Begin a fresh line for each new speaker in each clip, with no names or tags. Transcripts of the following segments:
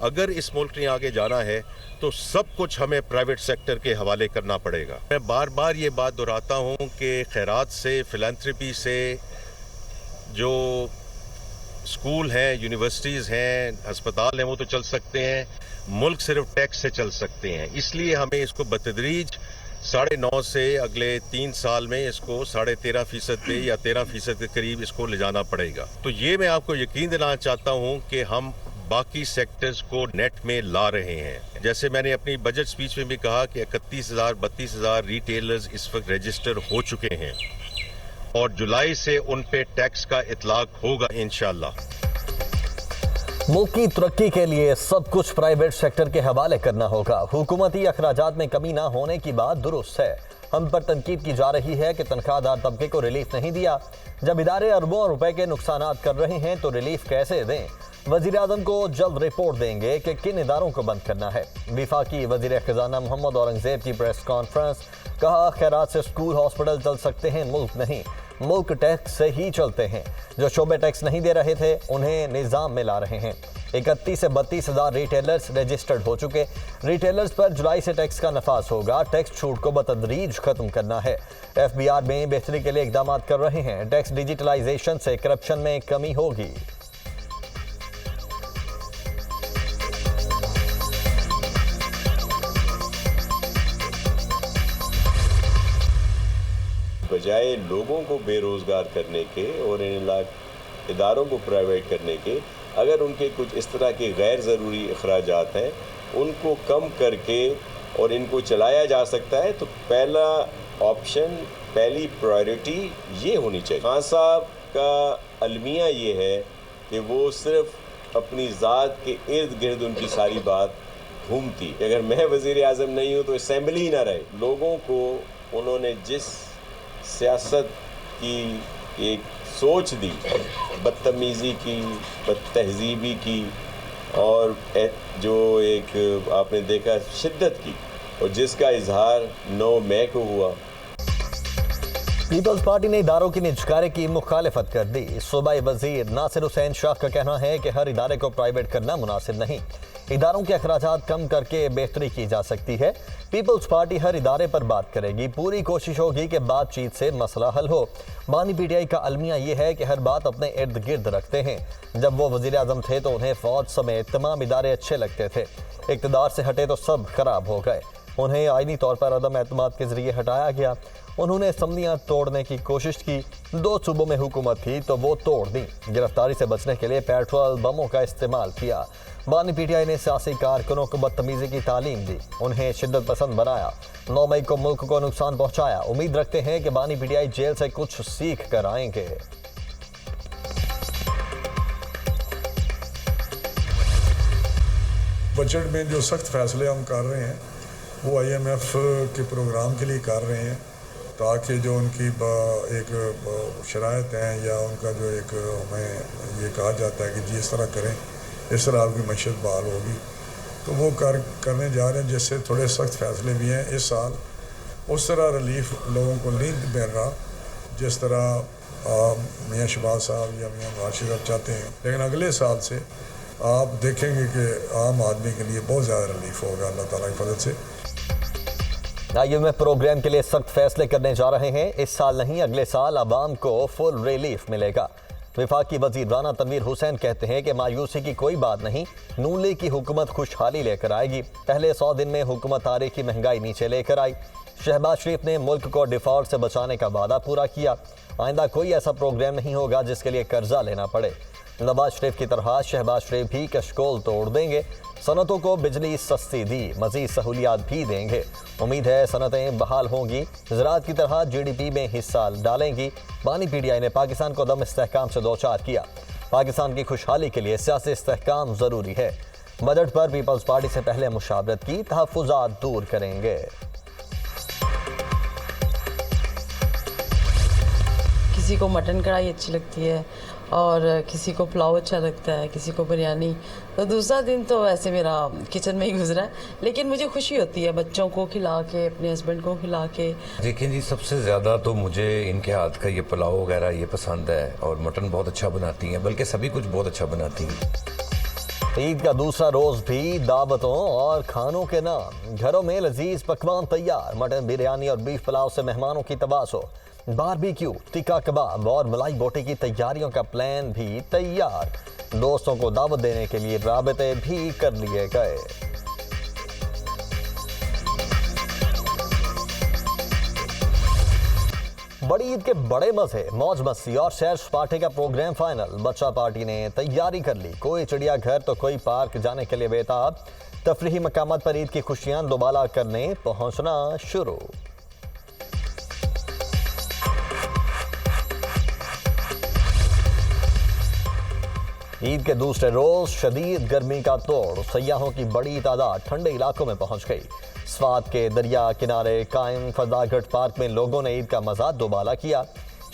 अगर इस मुल्क ने आगे जाना है तो सब कुछ हमें प्राइवेट सेक्टर के हवाले करना पड़ेगा। मैं बार बार ये बात दोहराता हूँ कि खैरात से, फिलैंथ्रपी से जो स्कूल हैं, यूनिवर्सिटीज़ हैं, अस्पताल हैं, वो तो चल सकते हैं, मुल्क सिर्फ टैक्स से चल सकते हैं। इसलिए हमें इसको बतदरीज 9.5 से अगले 3 साल में इसको 13.5% पे या 13% के करीब इसको ले जाना पड़ेगा। तो ये मैं आपको यकीन दिलाना चाहता हूँ कि हम बाकी सेक्टर्स को नेट में ला रहे हैं। जैसे मैंने अपनी बजट स्पीच में भी कहा कि 31,000-32,000 रिटेलर्स इस वक्त रजिस्टर हो चुके हैं और जुलाई से उन पे टैक्स का इतलाक होगा इंशाअल्लाह।
मुल्क की तरक्की के लिए सब कुछ प्राइवेट सेक्टर के हवाले करना होगा। हुकूमती अखराजात में कमी ना होने की बात दुरुस्त है। हम पर तनकीद की जा रही है कि तनख्वाहदार तबके को रिलीफ नहीं दिया। जब इदारे अरबों रुपए के नुकसान कर रहे हैं तो रिलीफ कैसे दें? वजीर आजम को जल्द रिपोर्ट देंगे कि किन इदारों को बंद करना है। वफाकी वजीर खजाना मोहम्मद औरंगजेब की प्रेस कॉन्फ्रेंस, कहा खैरात से स्कूल हॉस्पिटल चल सकते हैं, मुल्क नहीं। मुल्क टैक्स से ही चलते हैं। जो शोबे टैक्स नहीं दे रहे थे उन्हें निज़ाम में ला रहे हैं। 31 से 32,000 रिटेलर्स रजिस्टर्ड हो चुके। रिटेलर्स पर जुलाई से टैक्स का नफाज होगा। टैक्स छूट को बतदरीज खत्म करना है। FBR में बेहतरी के लिए इकदाम कर रहे हैं। टैक्स डिजिटलाइजेशन से करप्शन में कमी होगी।
बजाय लोगों को बेरोज़गार करने के और इन इदारों को प्राइवेट करने के, अगर उनके कुछ इस तरह के गैर ज़रूरी अखराजात हैं उनको कम करके और इनको चलाया जा सकता है, तो पहला ऑप्शन, पहली प्रायोरिटी ये होनी चाहिए। खान साहब का अलमिया ये है कि वो सिर्फ अपनी ज़ात के इर्द गिर्द उनकी सारी बात घूमती। अगर मैं वज़ीर आज़म नहीं हूँ तो असेंबली ही ना रहे। लोगों को उन्होंने जिस सियासत की एक सोच दी, बदतमीज़ी की, बदतहज़ीबी की और जो एक आपने देखा शिद्दत की, और जिसका इजहार 9 मई को हुआ।
पीपल्स पार्टी ने इदारों की निजकारी की मुखालिफत कर दी। सूबाई वजीर नासिर हुसैन शाह का कहना है कि हर इदारे को प्राइवेट करना मुनासिब नहीं। इदारों के अखराजात कम करके बेहतरी की जा सकती है। पीपल्स पार्टी हर इदारे पर बात करेगी। पूरी कोशिश होगी कि बातचीत से मसला हल हो। बानी PTI का अलमिया यह है कि हर बात अपने इर्द गिर्द रखते हैं। जब वो वजीर आजम थे तो उन्हें फौज समेत तमाम इदारे अच्छे लगते थे। इक़्तिदार से हटे तो सब खराब हो गए। उन्हें आईनी तौर पर अदम एतमाद के जरिए हटाया गया। उन्होंने असम्बलियाँ तोड़ने की कोशिश की। 2 सूबों में हुकूमत थी तो वो तोड़ दी। गिरफ्तारी से बचने के लिए पेट्रोल बमों का इस्तेमाल किया। बानी PTI ने सियासी कारकुनों को बदतमीजी की तालीम दी, उन्हें शिद्दत पसंद बनाया। 9 मई को मुल्क को नुकसान पहुंचाया। उम्मीद रखते हैं कि बानी PTI जेल से कुछ सीख कर आएंगे।
बजट में जो सख्त फैसले हम कर रहे हैं वो IMF के प्रोग्राम के लिए कर रहे हैं, ताकि जो उनकी एक शराइत हैं या उनका जो एक हमें ये कहा जाता है कि जी इस तरह करें, इस तरह आपकी मईशत बहाल होगी, तो वो करने जा रहे हैं, जिससे थोड़े सख्त फैसले भी हैं इस साल। उस तरह रिलीफ लोगों को नहीं मिल रहा जिस तरह मियाँ शहबाज साहब या मियाँ नवाज शरीफ चाहते हैं। लेकिन अगले साल से आप देखेंगे कि आम आदमी के लिए बहुत ज़्यादा रिलीफ होगा अल्लाह ताला की फजल से।
IMF प्रोग्राम के लिए सख्त फैसले करने जा रहे हैं। इस साल नहीं, अगले साल आवाम को फुल रिलीफ मिलेगा। वफाकी वजीर राना तनवीर हुसैन कहते हैं कि मायूसी की कोई बात नहीं, नून लीग की हुकूमत खुशहाली लेकर आएगी। पहले 100 दिन में हुकूमत तारीखी महंगाई नीचे लेकर आई। शहबाज शरीफ ने मुल्क को डिफॉल्ट से बचाने का वादा पूरा किया। आइंदा कोई ऐसा प्रोग्राम नहीं होगा जिसके लिए कर्जा लेना पड़े। नवाज शरीफ की तरह शहबाज शरीफ भी कशकोल तोड़ देंगे। सनतों को बिजली सस्ती दी, मजीद सहूलियात भी देंगे। उम्मीद है सनतें बहाल होंगी, ज़राअत की तरह GDP में हिस्सा डालेंगी। बानी PTI ने पाकिस्तान को दम इस्तेहकाम से दो चार किया। पाकिस्तान की खुशहाली के लिए सियासी इस्तेहकाम ज़रूरी है। बजट पर पीपल्स पार्टी से पहले मुशावरत की, तहफ़्फ़ुज़ात दूर करेंगे।
किसी को मटन कढ़ाई अच्छी लगती है और किसी को पुलाव अच्छा लगता है, किसी को बिरयानी। तो दूसरा दिन तो वैसे मेरा किचन में ही गुजरा है, लेकिन मुझे खुशी होती है बच्चों को खिला के, अपने हस्बैंड को खिला के।
देखिए जी, सबसे ज़्यादा तो मुझे इनके हाथ का ये पुलाव वगैरह ये पसंद है, और मटन बहुत अच्छा बनाती हैं, बल्कि सभी कुछ बहुत अच्छा बनाती हैं।
ईद का दूसरा रोज भी दावतों और खानों के नाम। घरों में लजीज पकवान तैयार। मटन बिरयानी और बीफ पुलाव से मेहमानों की तवाज़ो। बारबेक्यू, टिक्का कबाब और मलाई बोटी की तैयारियों का प्लान भी तैयार। दोस्तों को दावत देने के लिए राबते भी कर लिए गए। बड़ी ईद के बड़े मजे, मौज मस्ती और सैर सपाटे का प्रोग्राम फाइनल। बच्चा पार्टी ने तैयारी कर ली। कोई चिड़ियाघर तो कोई पार्क जाने के लिए बेताब। तफरीही मकामात पर ईद की खुशियां दोबाला करने पहुंचना शुरू। ईद के दूसरे रोज शदीद गर्मी का तोड़। सयाहों की बड़ी तादाद ठंडे इलाकों में पहुंच गई। स्वात के दरिया किनारे कायम फजागढ़ पार्क में लोगों ने ईद का मजा दोबाला किया।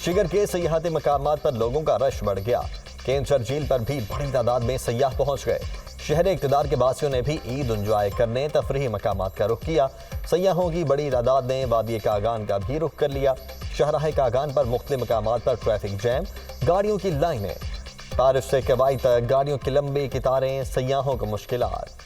शिगर के सयाहती मकामात पर लोगों का रश बढ़ गया। केंचर झील पर भी बड़ी तादाद में सयाह पहुंच गए। शहर इक़्तिदार के बासियों ने भी ईद एंजॉय करने तफरीही मकामात का रुख किया। सयाहों की बड़ी तादाद ने वादी कागान का भी रुख कर लिया। शाहराह कागान पर मुख्तलिफ मकामात पर ट्रैफिक जैम, गाड़ियों की लाइनें। तारिफ से कवाई तक गाड़ियों की लंबी कतारें, सयाहों को मुश्किलात।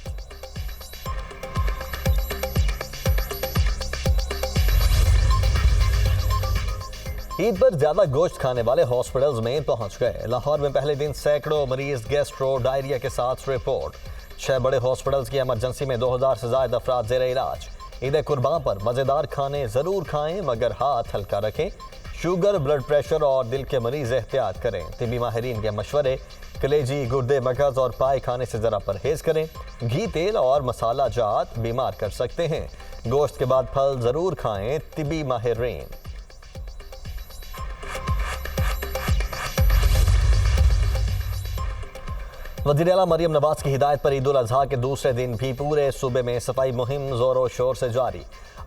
ईद पर ज्यादा गोश्त खाने वाले हॉस्पिटल्स में पहुंच गए। लाहौर में पहले दिन सैकड़ों मरीज गैस्ट्रो डायरिया के साथ रिपोर्ट। 6 बड़े हॉस्पिटल्स की इमरजेंसी में 2000 से ज्यादा अफराद ज़ेर इलाज। ईद कुर्बान पर मजेदार खाने जरूर खाएं मगर हाथ हल्का रखें। शुगर, ब्लड प्रेशर और दिल के मरीज एहतियात करें। तिबी माहिरीन के मशवरे। कलेजी, गुर्दे, मगज और पाए खाने से जरा परहेज करें। घी, तेल और मसाला जात बीमार कर सकते हैं। गोश्त के बाद फल जरूर खाएं। तिबी माहिरीन। वज़ीर आला मरियम नवाज की हिदायत पर ईद उल अजहा के दूसरे दिन भी पूरे सूबे में सफाई मुहिम जोरों शोर से जारी।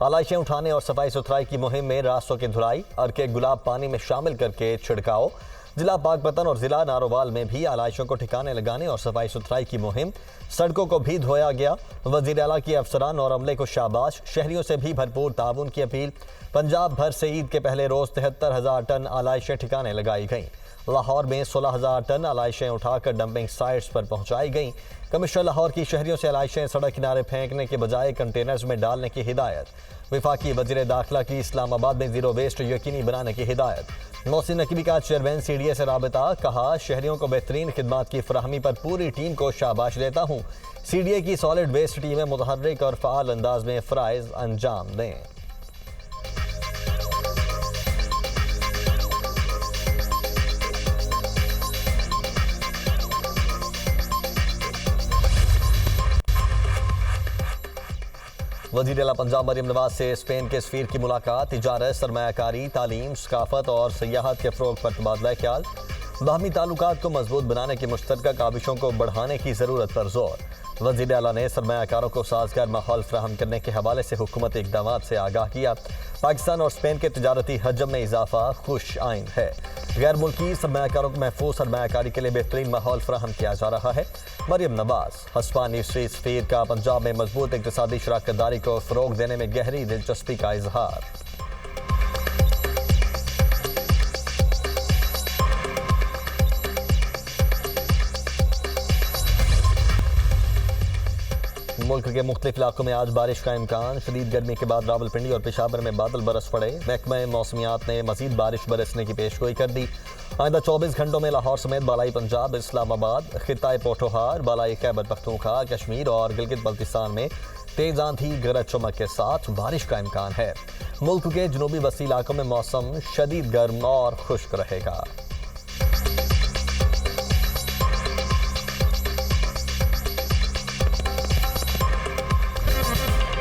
आलाइशें उठाने और सफाई सुथराई की मुहिम में रास्तों की धुलाई, अर्के गुलाब पानी में शामिल करके छिड़काव। जिला पाकपतन और जिला नारोवाल में भी आलाइशों को ठिकाने लगाने और सफाई सुथराई की मुहिम। सड़कों को भी धोया गया। वज़ीर आला की अफसरान और अमले को शाबाश। शहरियों से भी भरपूर ताउन की अपील। पंजाब भर से ईद के पहले रोज 73,000 टन आलाइशें ठिकाने लगाई गईं। लाहौर में 16,000 टन आलाइशें उठाकर डंपिंग साइट्स पर पहुंचाई गईं। कमिश्नर लाहौर की शहरियों से आलाइशें सड़क किनारे फेंकने के बजाय कंटेनर्स में डालने की हिदायत। विफाकी वज़ीर दाखिला की इस्लामाबाद में जीरो वेस्ट यकीनी बनाने की हिदायत। मोहसिन नकवी का चेयरमैन CDA से राबता। कहा, शहरियों को बेहतरीन खिदमात की फराहमी पर पूरी टीम को शाबाश देता हूँ। CDA की सॉलिड वेस्ट टीमें मुतहर्रिक और फ़ाल अंदाज में फ़राइज़ अंजाम दें। वज़ीर आला पंजाब मरियम नवाज से स्पेन के सफीर की मुलाकात। तिजारत, सरमायाकारी, तालीम, सकाफत और सयाहत के फ़रोग पर तबादला ख्याल। बाहमी ताल्लुकात को मजबूत बनाने की मुश्तरका काविशों को बढ़ाने की ज़रूरत पर जोर। वज़ीर आला ने सरमायाकारों को साजगार माहौल फराहम करने के हवाले से हुकूमती इक़दामात से आगाह किया। पाकिस्तान और स्पेन के तिजारती हजम में इजाफा खुश आइंद है। गैर मुल्की सरमायाकारों को महफूज सरमायाकारी के लिए बेहतरीन माहौल फराहम किया जा रहा है। मरियम नवाज। हस्पानी सफीर का पंजाब में मजबूत इक़्तिसादी शराकतदारी को फ़रोग देने में गहरी दिलचस्पी का इजहार। मुल्क के मुख्तलिफ इलाकों में आज बारिश का इम्कान। शदीद गर्मी के बाद रावलपिंडी और पेशावर में बादल बरस पड़े। महकमा मौसमियात ने मजीद बारिश बरसने की पेशगोई कर दी। आइंदा 24 घंटों में लाहौर समेत बालाई पंजाब, इस्लामाबाद, खिताए पोठोहार, बालाई खैबर पख्तूनख्वा, कश्मीर और गिलगित बल्तिस्तान में तेज आंधी, गरज चमक के साथ बारिश का इम्कान है। मुल्क के जनूबी वसी इलाकों में मौसम शदीद गर्म और खुश्क रहेगा।